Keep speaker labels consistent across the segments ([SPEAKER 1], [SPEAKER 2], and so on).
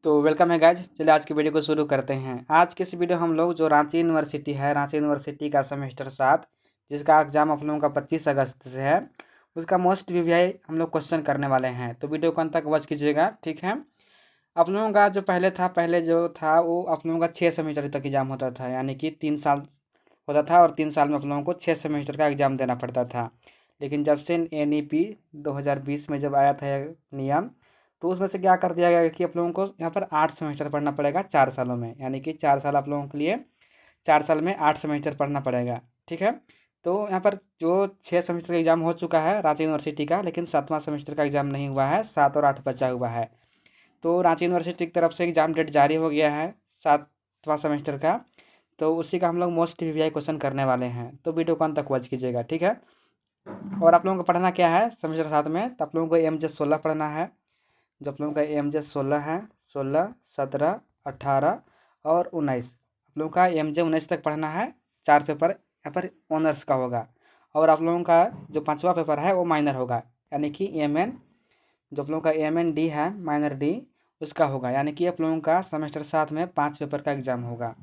[SPEAKER 1] तो वेलकम है गाइज। चलिए आज की वीडियो को शुरू करते हैं। आज की इस वीडियो हम लोग जो रांची यूनिवर्सिटी है, रांची यूनिवर्सिटी का सेमेस्टर 7 जिसका एग्जाम आप लोगों का 25 अगस्त से है, उसका मोस्ट वीवीआई हम लोग क्वेश्चन करने वाले हैं। तो वीडियो को अंत तक वॉच कीजिएगा, ठीक है। आप लोगों का जो पहले जो था वो आप लोगों का 6 सेमेस्टर तक एग्जाम होता था, यानी कि 3 साल होता था और 3 साल में आप लोगों को 6 सेमेस्टर का एग्जाम देना पड़ता था। लेकिन जब से NEP 2020 में जब आया था यह नियम, तो उसमें से क्या कर दिया गया कि आप लोगों को यहाँ पर 8 सेमेस्टर पढ़ना पड़ेगा 4 सालों में, यानी कि 4 साल आप लोगों के लिए 4 साल में 8 सेमेस्टर पढ़ना पड़ेगा, ठीक है। तो यहाँ पर जो 6 सेमेस्टर का एग्ज़ाम हो चुका है रांची यूनिवर्सिटी का, लेकिन 7वां सेमेस्टर का एग्ज़ाम नहीं हुआ है, 7 और 8 बचा हुआ है। तो रांची यूनिवर्सिटी की तरफ से एग्ज़ाम डेट जारी हो गया है 7वां सेमेस्टर का। तो उसी का हम लोग मोस्ट वीवीआई क्वेश्चन करने वाले हैं। तो वीडियो को अंत तक वॉच कीजिएगा, ठीक है। और आप लोगों को पढ़ना क्या है सेमेस्टर 7 में, तो आप लोगों को MJ 16 पढ़ना है। जो आप लोगों का MJ 16 है, 16, 17, 18 और 19, आप लोगों का MJ 19 तक पढ़ना है। 4 पेपर यहाँ पर ऑनर्स का होगा। और आप लोगों का जो 5वां पेपर है वो माइनर होगा, यानी कि MN, जो आप लोगों का MND है, माइनर D, उसका होगा। यानी कि आप लोगों का सेमेस्टर 7 में 5 पेपर का एग्जाम होगा।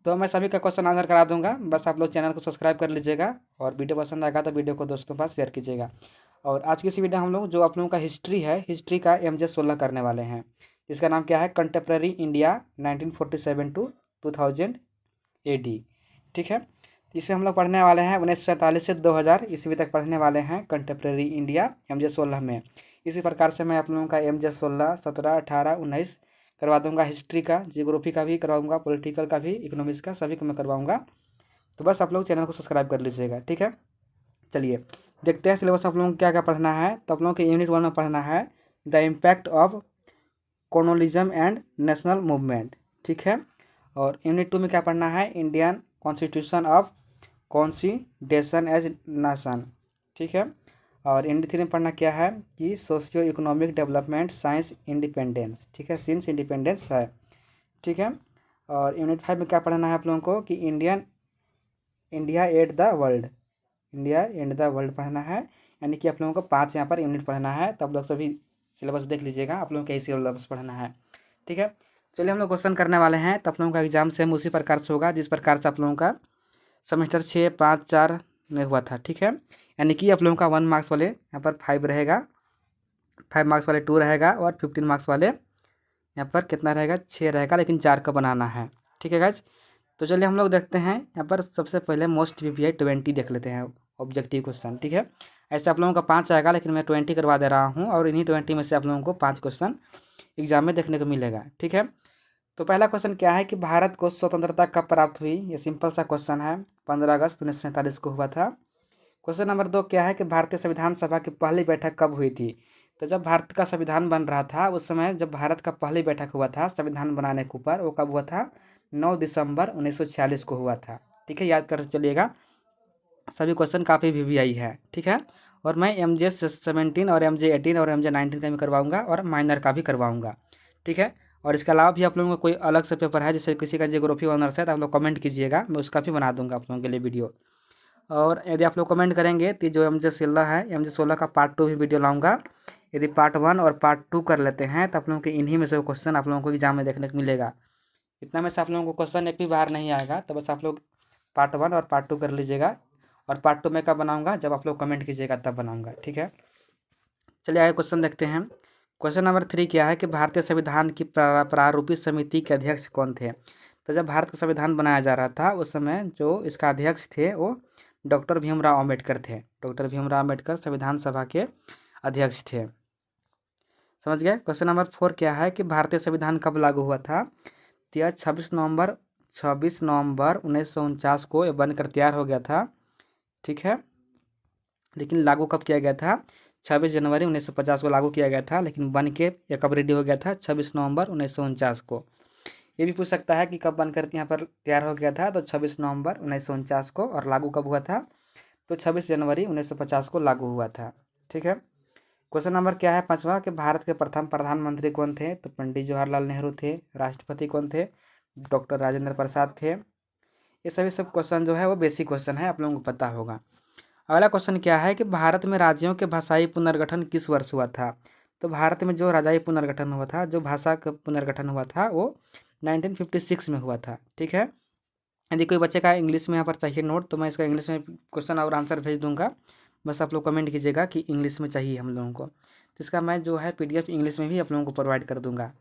[SPEAKER 1] तो मैं सभी का क्वेश्चन आंसर करा दूंगा, बस आप लोग चैनल को सब्सक्राइब कर लीजिएगा और वीडियो पसंद आएगा तो वीडियो को दोस्तों के पास शेयर कीजिएगा। और आज की इसी वीडियो हम लोग जो आप लोगों का हिस्ट्री है, हिस्ट्री का MJ 16 करने वाले हैं। इसका नाम क्या है, कंटेम्प्रेरी इंडिया 1947 टू 2000 AD, ठीक है। इसे हम लोग पढ़ने वाले हैं 1947 से 2000 ईस्वी तक पढ़ने वाले हैं कंटेम्प्रेरी इंडिया MJ 16 में। इसी प्रकार से मैं आप लोगों का MJ 16, 17, 18, 19 करवा दूंगा। हिस्ट्री का, जियोग्राफी का भी करवाऊंगा, पॉलिटिकल का भी, इकोनॉमिक्स का, सभी को मैं करवाऊंगा। तो बस आप लोग चैनल को सब्सक्राइब कर लीजिएगा, ठीक है। चलिए देखते हैं सिलेबस आप लोगों को क्या क्या पढ़ना है। तो आप लोगों के यूनिट 1 में पढ़ना है the impact of colonialism and national movement, ठीक है। और यूनिट 2 में क्या पढ़ना है, Indian constitution of consolidation as nation, ठीक है। और यूनिट 3 में पढ़ना क्या है कि socio economic development science independence, ठीक है, सिंस इंडिपेंडेंस है, ठीक है। और यूनिट 5 में क्या पढ़ना है आप लोगों को कि India at the world, India and the world पढ़ना है। यानी कि आप लोगों को 5 यहाँ पर यूनिट पढ़ना है। तो आप लोग सभी सिलेबस देख लीजिएगा, आप लोगों को यही सिलेबस पढ़ना है, ठीक है। चलिए हम लोग क्वेश्चन करने वाले हैं। तो आप लोगों का एग्जाम सेम उसी प्रकार से होगा जिस प्रकार से आप लोगों का सेमेस्टर 6, 5, 4 में हुआ था, ठीक है। यानी कि आप लोगों का 1 मार्क्स वाले यहाँ पर 5 रहेगा, 5 मार्क्स वाले 2 रहेगा, और 15 मार्क्स वाले यहाँ पर कितना रहेगा, 6 रहेगा, लेकिन 4 का बनाना है, ठीक है गाइज। तो चलिए हम लोग देखते हैं यहाँ पर सबसे पहले मोस्ट वीवीआई 20 देख लेते हैं, ऑब्जेक्टिव क्वेश्चन, ठीक है। ऐसे आप लोगों का 5 आएगा, लेकिन मैं 20 करवा दे रहा हूँ, और इन्हीं 20 में से आप लोगों को 5 क्वेश्चन एग्जाम में देखने को मिलेगा, ठीक है। तो पहला क्वेश्चन क्या है कि भारत को स्वतंत्रता कब प्राप्त हुई। ये सिंपल सा क्वेश्चन है, 15 अगस्त 1947 को हुआ था। क्वेश्चन नंबर 2 क्या है कि भारतीय संविधान सभा की पहली बैठक कब हुई थी। तो जब भारत का संविधान बन रहा था उस समय जब भारत का पहली बैठक हुआ था संविधान बनाने के ऊपर, वो कब हुआ था, 9 दिसंबर 1946 को हुआ था, ठीक है। याद कर चलिएगा, सभी क्वेश्चन काफ़ी वीवीआई है, ठीक है। और मैं MJ 17 और MJ 18 और MJ 19 का भी करवाऊंगा, और माइनर का भी करवाऊंगा, ठीक है। और इसके अलावा भी आप लोगों का कोई अलग से पेपर है, जैसे किसी का जियोग्राफी ऑनर्स है, तो आप लोग कमेंट कीजिएगा, मैं उसका भी बना दूंगा आप लोगों के लिए वीडियो। और यदि आप लोग कमेंट करेंगे तो जो MJ 16 है, MJ 16 का पार्ट 2 भी वीडियो लाऊंगा। यदि पार्ट 1 और पार्ट 2 कर लेते हैं तो आप लोगों के इन्हीं में से क्वेश्चन आप लोगों को एग्जाम में देखने को मिलेगा। इतना में से आप लोगों को क्वेश्चन एक भी बाहर नहीं आएगा। तो बस आप लोग पार्ट 1 और पार्ट 2 कर लीजिएगा, और पार्ट 2 मैं कब बनाऊंगा, जब आप लोग कमेंट कीजिएगा तब बनाऊंगा, ठीक है। चलिए आगे क्वेश्चन देखते हैं। क्वेश्चन नंबर 3 क्या है कि भारतीय संविधान की प्रारूपी समिति के अध्यक्ष कौन थे। तो जब भारत का संविधान बनाया जा रहा था उस समय जो इसका अध्यक्ष थे वो डॉक्टर भीमराव अम्बेडकर थे। डॉक्टर भीमराव अम्बेडकर संविधान सभा के अध्यक्ष थे, समझ गए। क्वेश्चन नंबर 4 क्या है कि भारतीय संविधान कब लागू हुआ था। तो यह 26 नवंबर 1949 को यह बनकर तैयार हो गया था, ठीक है। लेकिन लागू कब किया गया था, 26 जनवरी 1950 को लागू किया गया था, लेकिन बन के यह कब रेडी हो गया था, 26 नवंबर 1949 को। ये भी पूछ सकता है कि कब बनकर यहाँ पर तैयार हो गया था, तो 26 नवंबर 1949 को। और लागू कब हुआ था, तो 26 जनवरी 1950 को लागू हुआ था, ठीक है। क्वेश्चन नंबर क्या है 5वां कि भारत के प्रथम प्रधानमंत्री कौन थे। तो पंडित जवाहरलाल नेहरू थे। राष्ट्रपति कौन थे, डॉक्टर राजेंद्र प्रसाद थे। ये सभी सब क्वेश्चन जो है वो बेसिक क्वेश्चन है, आप लोगों को पता होगा। अगला क्वेश्चन क्या है कि भारत में राज्यों के भाषाई पुनर्गठन किस वर्ष हुआ था। तो भारत में जो राजाई पुनर्गठन हुआ था, जो भाषा का पुनर्गठन हुआ था, वो 1956 में हुआ था। ठीक है, यदि कोई बच्चे का इंग्लिश में यहाँ पर चाहिए नोट, तो मैं इसका इंग्लिश में क्वेश्चन और आंसर भेज दूंगा। बस आप लोग कमेंट कीजिएगा कि इंग्लिश में चाहिए हम लोगों को, तो इसका मैं जो है PDF इंग्लिश में भी आप लोगों को प्रोवाइड कर दूंगा।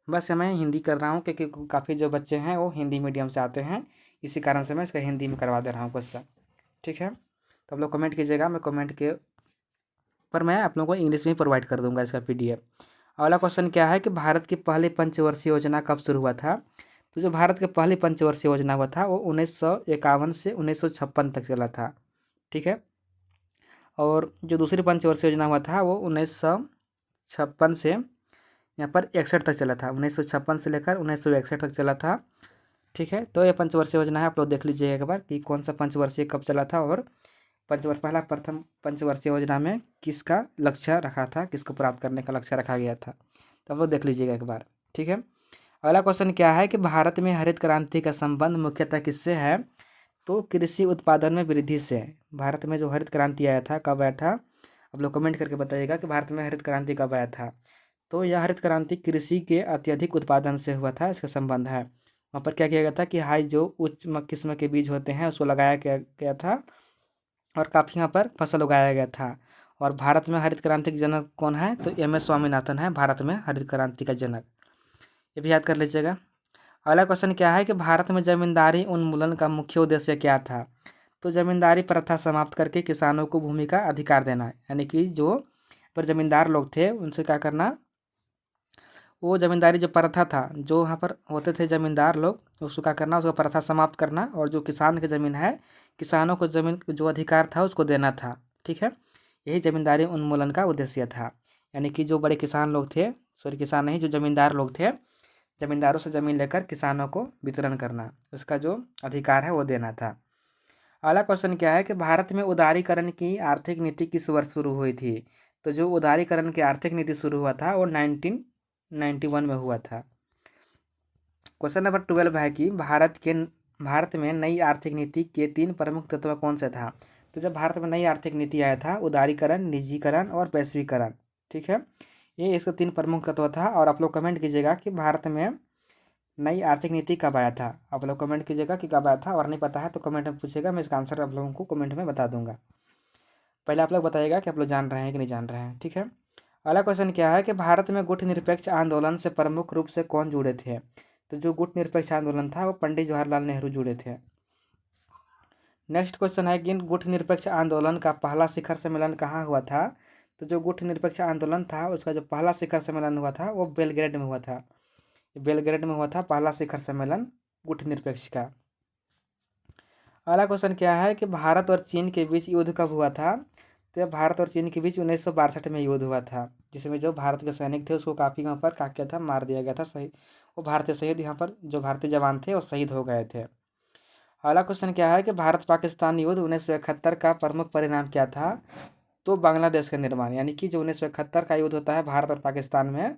[SPEAKER 1] बस मैं हिंदी कर रहा हूँ क्योंकि काफ़ी जो बच्चे हैं वो हिंदी मीडियम से आते हैं, इसी कारण से मैं इसका हिंदी में करवा दे रहा हूँ क्वेश्चन। ठीक है, तो आप लोग कमेंट कीजिएगा, मैं कमेंट के पर मैं आप लोगों को इंग्लिश में ही प्रोवाइड कर दूंगा इसका PDF। अगला क्वेश्चन क्या है कि भारत की पहली पंचवर्षीय योजना कब शुरू हुआ था? तो जो भारत की पहली पंचवर्षीय योजना हुआ था वो 1951 से 1956 तक चला था। ठीक है, और जो दूसरी पंचवर्षीय योजना हुआ था वो 1956 से यहाँ पर 61 तक चला था। 1956 से लेकर 1961 तक चला था। ठीक है, तो ये पंचवर्षीय योजना है, आप लोग देख लीजिए एक बार कि कौन सा पंचवर्षीय कब चला था और पहला प्रथम पंचवर्षीय योजना में किसका लक्ष्य रखा था, किसको प्राप्त करने का लक्ष्य रखा गया था, तो आप लोग देख लीजिएगा एक बार। ठीक है, अगला क्वेश्चन क्या है कि भारत में हरित क्रांति का संबंध मुख्यतः किससे है? तो कृषि उत्पादन में वृद्धि से। भारत में जो हरित क्रांति आया था, कब आया था? आप लोग कमेंट करके बताइएगा कि भारत में हरित क्रांति कब आया था। तो यह हरित क्रांति कृषि के अत्यधिक उत्पादन से हुआ था, इसका संबंध है। वहाँ पर क्या किया गया था कि हाई जो उच्च किस्म के बीज होते हैं उसको लगाया गया था और काफ़ी यहाँ पर फसल उगाया गया था। और भारत में हरित क्रांति के जनक कौन है? तो MS स्वामीनाथन है भारत में हरित क्रांति का जनक, ये भी याद कर लीजिएगा। अगला क्वेश्चन क्या है कि भारत में जमींदारी उन्मूलन का मुख्य उद्देश्य क्या था? तो जमींदारी प्रथा समाप्त करके किसानों को भूमि का अधिकार देना, यानी कि जो पर जमींदार लोग थे उनसे क्या करना, वो जमींदारी जो प्रथा था, जो वहाँ पर होते थे जमींदार लोग, उसको क्या करना, उसका प्रथा समाप्त करना और जो किसान की ज़मीन है, किसानों को ज़मीन जो अधिकार था उसको देना था। ठीक है, यही जमींदारी उन्मूलन का उद्देश्य था, यानी कि जो बड़े किसान लोग थे, सॉरी किसान नहीं, जो जमींदार लोग थे, जमींदारों से ज़मीन लेकर किसानों को वितरण करना, उसका जो अधिकार है वो देना था। अगला क्वेश्चन क्या है कि भारत में उदारीकरण की आर्थिक नीति किस वर्ष शुरू हुई थी? तो जो उदारीकरण की आर्थिक नीति शुरू हुआ था वो 1991 में हुआ था। क्वेश्चन नंबर 12 है कि भारत में नई आर्थिक नीति के 3 प्रमुख तत्व कौन से था? तो जब भारत में नई आर्थिक नीति आया था, उदारीकरण, निजीकरण और वैश्वीकरण। ठीक है, ये इसका 3 प्रमुख तत्व था। और आप लोग कमेंट कीजिएगा कि भारत में नई आर्थिक नीति कब आया था। आप लोग कमेंट कीजिएगा कि कब आया था, और नहीं पता है तो कमेंट में पूछिएगा, मैं इसका आंसर आप लोगों को कमेंट में बता दूंगा। पहले आप लोग बताइएगा कि आप लोग जान रहे हैं कि नहीं जान रहे हैं। ठीक है, अगला क्वेश्चन क्या है कि भारत में गुट निरपेक्ष आंदोलन से प्रमुख रूप से कौन जुड़े थे? तो जो गुट निरपेक्ष आंदोलन था वो पंडित जवाहरलाल नेहरू जुड़े थे। नेक्स्ट क्वेश्चन है कि गुट निरपेक्ष आंदोलन का पहला शिखर सम्मेलन कहाँ हुआ था? तो जो गुट निरपेक्ष आंदोलन था उसका जो पहला शिखर सम्मेलन हुआ था वो बेलग्रेड में हुआ था। बेलग्रेड में हुआ था पहला शिखर सम्मेलन गुट निरपेक्ष का। अगला क्वेश्चन क्या है कि भारत और चीन के बीच युद्ध कब हुआ था? तो भारत और चीन के बीच 1962 में युद्ध हुआ था, जिसमें जो भारत के सैनिक थे उसको काफ़ी यहाँ पर क्या किया था, मार दिया गया था। सही, वो भारतीय शहीद यहाँ पर जो भारतीय जवान थे वो शहीद हो गए थे। अगला क्वेश्चन क्या है कि भारत पाकिस्तान युद्ध 1971 का प्रमुख परिणाम क्या था? तो बांग्लादेश का निर्माण, यानी कि जो 1971 का युद्ध होता है भारत और पाकिस्तान में,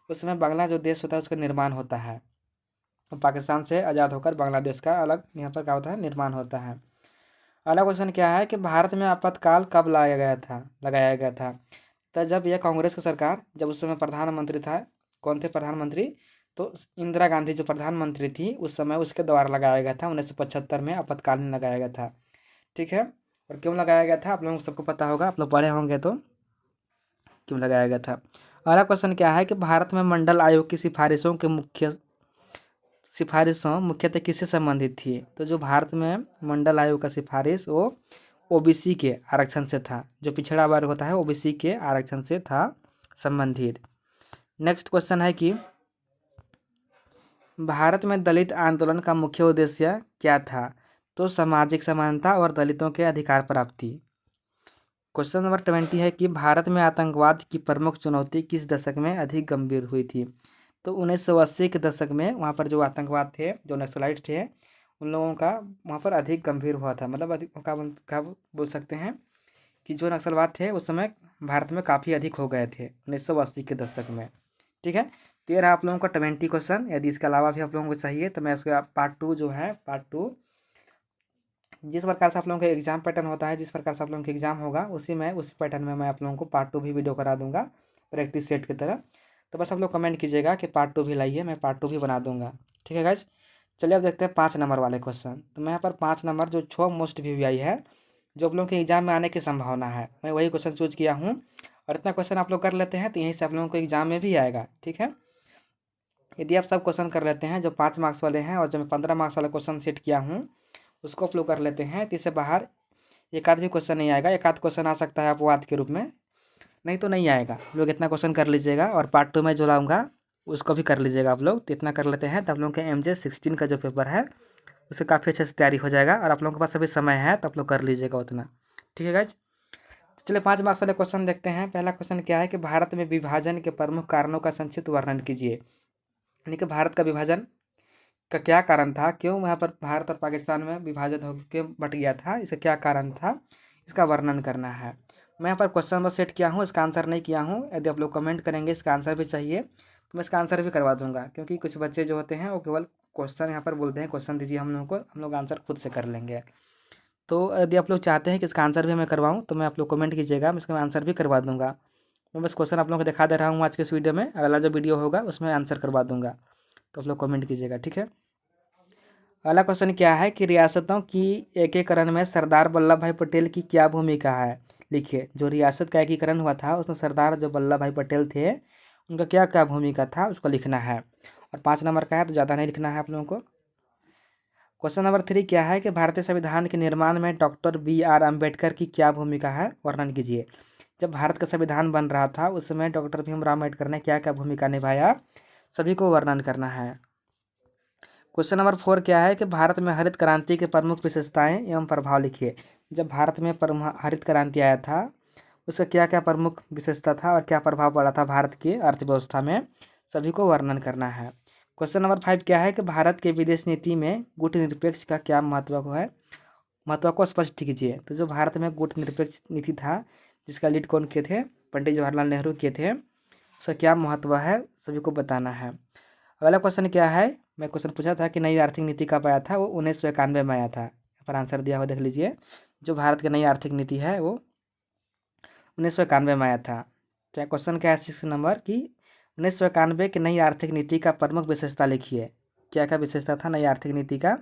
[SPEAKER 1] उसमें बांग्ला जो देश होता है उसका निर्माण होता है। पाकिस्तान से आज़ाद होकर बांग्लादेश का अलग यहाँ पर क्या होता है, निर्माण होता है। अगला क्वेश्चन क्या है कि भारत में आपातकाल कब लगाया गया था? तो जब यह कांग्रेस की सरकार, जब उस समय प्रधानमंत्री था, कौन थे प्रधानमंत्री? तो इंदिरा गांधी जो प्रधानमंत्री थी उस समय, उसके द्वारा लगाया गया था। 1975 में आपातकालीन लगाया गया था। ठीक है, और क्यों लगाया गया था आप लोगों को सबको पता होगा, आप लोग पढ़े होंगे तो क्यों लगाया गया था। अगला क्वेश्चन क्या है कि भारत में मंडल आयोग की सिफारिशों मुख्यतः किससे संबंधित थी? तो जो भारत में मंडल आयोग का सिफारिश वो OBC के आरक्षण से था, जो पिछड़ा वर्ग होता है OBC के आरक्षण से था संबंधित। नेक्स्ट क्वेश्चन है कि भारत में दलित आंदोलन का मुख्य उद्देश्य क्या था? तो सामाजिक समानता और दलितों के अधिकार प्राप्ति। क्वेश्चन नंबर 20 है कि भारत में आतंकवाद की प्रमुख चुनौती किस दशक में अधिक गंभीर हुई थी? तो 1980 के दशक में वहाँ पर जो आतंकवाद थे, जो नक्सलाइट थे, उन लोगों का वहाँ पर अधिक गंभीर हुआ था। मतलब अधिक क्या बोल सकते हैं कि जो नक्सलवाद थे उस समय भारत में काफ़ी अधिक हो गए थे 1980 के दशक में। ठीक है, तो ये रहा आप लोगों का 20 क्वेश्चन। यदि इसके अलावा भी आप लोगों को चाहिए तो मैं उसका पार्ट 2 जो है, पार्ट 2 जिस प्रकार से आप लोगों का एग्जाम पैटर्न होता है, जिस प्रकार से आप लोगों का एग्जाम होगा उसी पैटर्न में मैं आप लोगों को पार्ट 2 भी वीडियो करा दूंगा। प्रैक्टिस सेट की तरह। तो बस आप लोग कमेंट कीजिएगा कि पार्ट 2 भी लाइए, मैं पार्ट 2 भी बना दूंगा। ठीक है गाइज, चलिए अब देखते हैं 5 नंबर वाले क्वेश्चन। तो मैं यहाँ पर 5 नंबर जो 6 मोस्ट वीवीआई है, जो आप लोगों के एग्जाम में आने की संभावना है, मैं वही क्वेश्चन चूज किया हूँ। और इतना क्वेश्चन आप लोग कर लेते हैं तो यहीं से आप लोगों को एग्जाम में भी आएगा। ठीक है, यदि आप सब क्वेश्चन कर लेते हैं जो 5 मार्क्स वाले हैं, और जो मैं 15 मार्क्स वाला क्वेश्चन सेट किया हूँ उसको आप लोग कर लेते हैं, तो इससे बाहर एक आध भी क्वेश्चन नहीं आएगा। एक आध क्वेश्चन आ सकता है अपवाद के रूप में, नहीं तो नहीं आएगा। लोग इतना क्वेश्चन कर लीजिएगा, और पार्ट 2 में जो लाऊंगा उसको भी कर लीजिएगा आप लोग। तो इतना कर लेते हैं, तो आप लोगों के MJ16 का जो पेपर है उससे काफ़ी अच्छे से तैयारी हो जाएगा, और आप लोगों के पास अभी समय है तो आप लोग कर लीजिएगा उतना। ठीक है गाइज, चलिए 5 मार्क्स वाले क्वेश्चन देखते हैं। पहला क्वेश्चन क्या है कि भारत में विभाजन के प्रमुख कारणों का संक्षिप्त वर्णन कीजिए। यानी कि भारत का विभाजन का क्या कारण था, क्यों वहाँ पर भारत और पाकिस्तान में विभाजन हो के बट गया था, इसका क्या कारण था, इसका वर्णन करना है। मैं यहाँ पर क्वेश्चन बस सेट किया हूँ, इसका आंसर नहीं किया हूँ। यदि आप लोग कमेंट करेंगे इसका आंसर भी चाहिए तो मैं इसका आंसर भी करवा दूंगा, क्योंकि कुछ बच्चे जो होते हैं वो केवल क्वेश्चन यहाँ पर बोलते हैं क्वेश्चन दीजिए हम लोगों को, हम लोग आंसर खुद से कर लेंगे। तो यदि आप लोग चाहते हैं कि इसका आंसर भी मैं करवाऊँ तो मैं आप लोग कमेंट कीजिएगा, मैं इसका आंसर भी करवा दूंगा। मैं बस क्वेश्चन आप लोगों को दिखा दे रहा हूँ आज के इस वीडियो में, अगला जो वीडियो होगा उसमें आंसर करवा दूंगा। तो आप लोग कमेंट कीजिएगा। ठीक है, अगला क्वेश्चन क्या है कि रियासतों की एकीकरण में सरदार वल्लभ भाई पटेल की क्या भूमिका है। लिखिए, जो रियासत का एकीकरण हुआ था उसमें सरदार जो वल्लभ भाई पटेल थे उनका क्या क्या भूमिका था उसको लिखना है। और 5 नंबर का है तो ज़्यादा नहीं लिखना है आप लोगों को। क्वेश्चन नंबर 3 क्या है कि भारतीय संविधान के निर्माण में डॉक्टर BR अम्बेडकर की क्या भूमिका है, वर्णन कीजिए। जब भारत का संविधान बन रहा था उस समय डॉक्टर भीमराव अम्बेडकर ने क्या क्या भूमिका निभाया, सभी को वर्णन करना है। क्वेश्चन नंबर 4 क्या है कि भारत में हरित क्रांति के प्रमुख विशेषताएं एवं प्रभाव लिखिए। जब भारत में हरित क्रांति आया था उसका क्या क्या प्रमुख विशेषता था और क्या प्रभाव पड़ा था भारत की अर्थव्यवस्था में, सभी को वर्णन करना है। क्वेश्चन नंबर 5 क्या है कि भारत के विदेश नीति में गुटनिरपेक्ष का क्या महत्व है, महत्व को स्पष्ट कीजिए। तो जो भारत में गुटनिरपेक्ष नीति था जिसका लीड कौन किए थे, पंडित जवाहरलाल नेहरू किए थे, उसका क्या महत्व है सभी को बताना है। अगला क्वेश्चन क्या है, मैं क्वेश्चन पूछा था कि नई आर्थिक नीति कब आया था, वो 1991 में आया था। यहाँ पर आंसर दिया हुआ देख लीजिए, जो भारत की नई आर्थिक नीति है वो 1991 में आया था। तो यहाँ क्वेश्चन क्या है 6 नंबर की 1991 की नई आर्थिक नीति का प्रमुख विशेषता लिखिए। क्या क्या विशेषता था नई आर्थिक नीति का,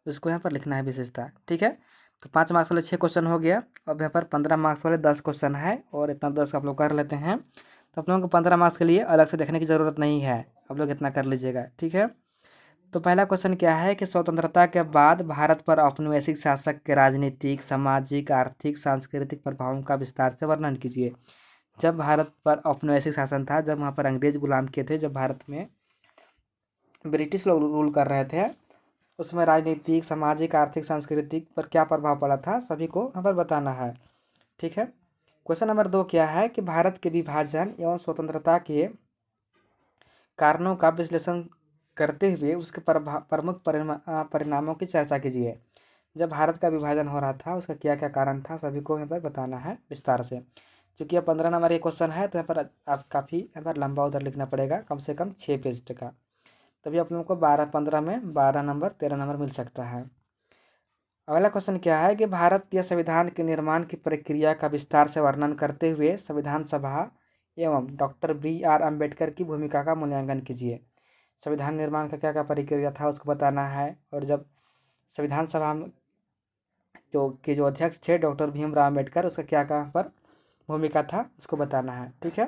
[SPEAKER 1] उसको यहाँ पर लिखना है विशेषता। ठीक है, तो 5 मार्क्स वाले 6 क्वेश्चन हो गया। अब यहाँ पर 15 मार्क्स वाले 10 क्वेश्चन है, और इतना 10 आप लोग कर लेते हैं तो आप लोगों को 15 मार्क्स के लिए अलग से देखने की ज़रूरत नहीं है, आप लोग इतना कर लीजिएगा। ठीक है, तो पहला क्वेश्चन क्या है कि स्वतंत्रता के बाद भारत पर औपनिवेशिक शासक के राजनीतिक, सामाजिक, आर्थिक, सांस्कृतिक प्रभावों का विस्तार से वर्णन कीजिए। जब भारत पर औपनिवेशिक शासन था, जब वहाँ पर अंग्रेज गुलाम किए थे, जब भारत में ब्रिटिश लोग रूल कर रहे थे, उसमें राजनीतिक, सामाजिक, आर्थिक, सांस्कृतिक पर क्या प्रभाव पड़ा था सभी को यहाँ पर बताना है। ठीक है, क्वेश्चन नंबर 2 क्या है कि भारत के विभाजन एवं स्वतंत्रता के कारणों का विश्लेषण करते हुए उसके प्रमुख परिणामों की चर्चा कीजिए। जब भारत का विभाजन हो रहा था उसका क्या क्या कारण था सभी को यहाँ पर बताना है विस्तार से। क्योंकि यह 15 नंबर एक क्वेश्चन है तो यहाँ पर आप काफ़ी यहाँ पर लंबा उधर लिखना पड़ेगा, कम से कम 6 पेज का, तभी आप लोगों को 12-15 में 12 नंबर 13 नंबर मिल सकता है। अगला क्वेश्चन क्या है कि भारतीय संविधान के निर्माण की प्रक्रिया का विस्तार से वर्णन करते हुए संविधान सभा एवं डॉक्टर BR अम्बेडकर की भूमिका का मूल्यांकन कीजिए। संविधान निर्माण का क्या क्या प्रक्रिया था उसको बताना है, और जब संविधान सभा जो अध्यक्ष थे डॉक्टर भीमराव अम्बेडकर, उसका क्या क्या पर भूमिका था उसको बताना है। ठीक है,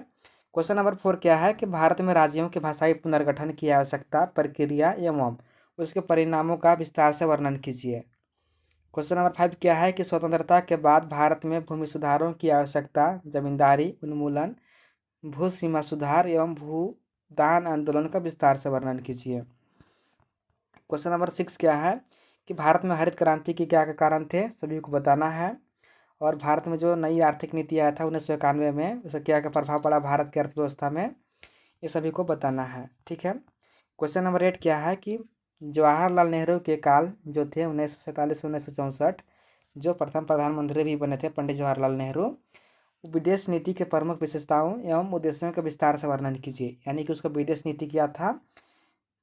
[SPEAKER 1] क्वेश्चन नंबर 4 क्या है कि भारत में राज्यों के भाषाई पुनर्गठन की आवश्यकता, प्रक्रिया एवं उसके परिणामों का विस्तार से वर्णन कीजिए। क्वेश्चन नंबर 5 क्या है कि स्वतंत्रता के बाद भारत में भूमि सुधारों की आवश्यकता, जमींदारी उन्मूलन, भू सीमा सुधार एवं भूदान आंदोलन का विस्तार से वर्णन कीजिए। क्वेश्चन नंबर 6 क्या है कि भारत में हरित क्रांति के क्या क्या कारण थे सभी को बताना है, और भारत में जो नई आर्थिक नीति आया था 1991 में उसका क्या क्या प्रभाव पड़ा भारत की अर्थव्यवस्था में, ये सभी को बताना है। ठीक है, क्वेश्चन नंबर 8 क्या है कि जवाहरलाल नेहरू के काल जो थे 1947 से 1964, जो प्रथम प्रधानमंत्री भी बने थे पंडित जवाहरलाल नेहरू, विदेश नीति के प्रमुख विशेषताओं एवं उद्देश्यों के विस्तार से वर्णन कीजिए। यानी कि उसका विदेश नीति क्या था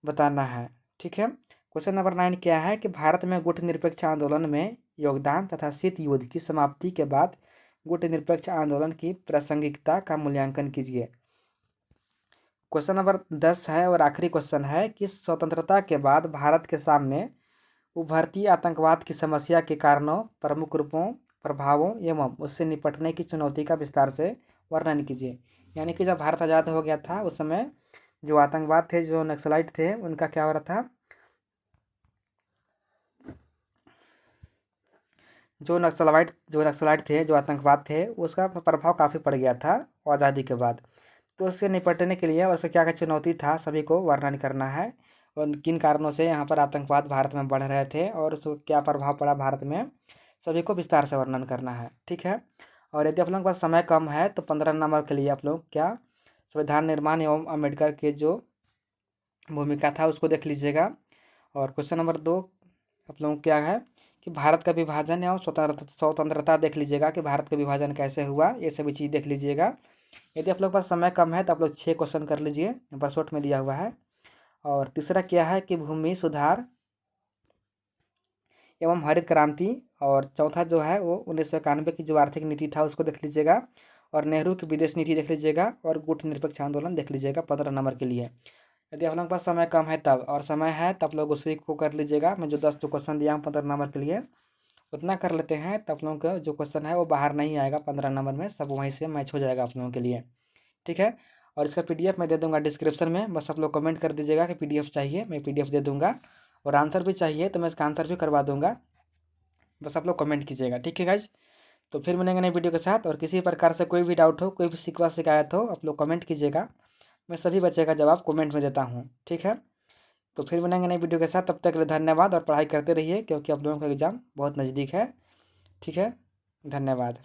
[SPEAKER 1] बताना है। ठीक है, क्वेश्चन नंबर 9 क्या है कि भारत में गुटनिरपेक्ष आंदोलन में योगदान तथा शीत युद्ध की समाप्ति के बाद गुटनिरपेक्ष आंदोलन की प्रासंगिकता का मूल्यांकन कीजिए। क्वेश्चन नंबर 10 है और आखिरी क्वेश्चन है कि स्वतंत्रता के बाद भारत के सामने उभरती आतंकवाद की समस्या के कारणों, प्रमुख रूपों, प्रभावों एवं उससे निपटने की चुनौती का विस्तार से वर्णन कीजिए। यानी कि जब भारत आज़ाद हो गया था उस समय जो आतंकवाद थे, जो नक्सलाइट थे, उनका क्या हो रहा था, जो नक्सलाइट थे, जो आतंकवाद थे, उसका प्रभाव काफ़ी पड़ गया था आज़ादी के बाद। तो उससे निपटने के लिए उससे क्या क्या चुनौती था सभी को वर्णन करना है और किन कारणों से यहाँ पर आतंकवाद भारत में बढ़ रहे थे और उसको क्या प्रभाव पड़ा भारत में, सभी को विस्तार से वर्णन करना है। ठीक है। और यदि आप लोगों के पास समय कम है तो 15 नंबर के लिए आप लोग क्या संविधान निर्माण एवं अम्बेडकर के जो भूमिका था उसको देख लीजिएगा। और क्वेश्चन नंबर 2 आप लोगों को क्या है कि भारत का विभाजन एवं स्वतंत्रता देख लीजिएगा कि भारत का विभाजन कैसे हुआ, ये सभी चीज़ देख लीजिएगा। यदि आप लोग के पास समय कम है तो आप लोग 6 क्वेश्चन कर लीजिए, यहाँ पर शॉर्ट में दिया हुआ है। और तीसरा क्या है कि भूमि सुधार एवं हरित क्रांति। और चौथा जो है वो 1991 की जो आर्थिक नीति था उसको देख लीजिएगा। और नेहरू की विदेश नीति देख लीजिएगा और गुट निरपेक्ष आंदोलन देख लीजिएगा 15 नंबर के लिए। यदि आप लोगों के पास समय कम है तब, और समय है तब लोग उसी को कर लीजिएगा। मैं जो 10 जो क्वेश्चन दिया हूँ 15 नंबर के लिए उतना कर लेते हैं, तब लोगों का जो क्वेश्चन है वो बाहर नहीं आएगा 15 नंबर में, सब वहीं से मैच हो जाएगा आप लोगों के लिए। ठीक है। और इसका पीडीएफ मैं दे दूंगा डिस्क्रिप्शन में, बस आप लोग कमेंट कर दीजिएगा कि पीडीएफ चाहिए, मैं पीडीएफ दे दूंगा। और आंसर भी चाहिए तो मैं इसका आंसर भी करवा दूंगा, बस आप लोग कमेंट कीजिएगा। ठीक है गाइज। तो फिर मिलेंगे नई वीडियो के साथ। और किसी प्रकार से कोई भी डाउट हो, कोई भी शिकवा शिकायत हो, आप लोग कमेंट कीजिएगा, मैं सभी बच्चे का जवाब कमेंट में देता हूँ। ठीक है। तो फिर मिलेंगे नई वीडियो के साथ, तब तक के लिए धन्यवाद और पढ़ाई करते रहिए क्योंकि आप लोगों का एग्ज़ाम बहुत नज़दीक है। ठीक है, धन्यवाद।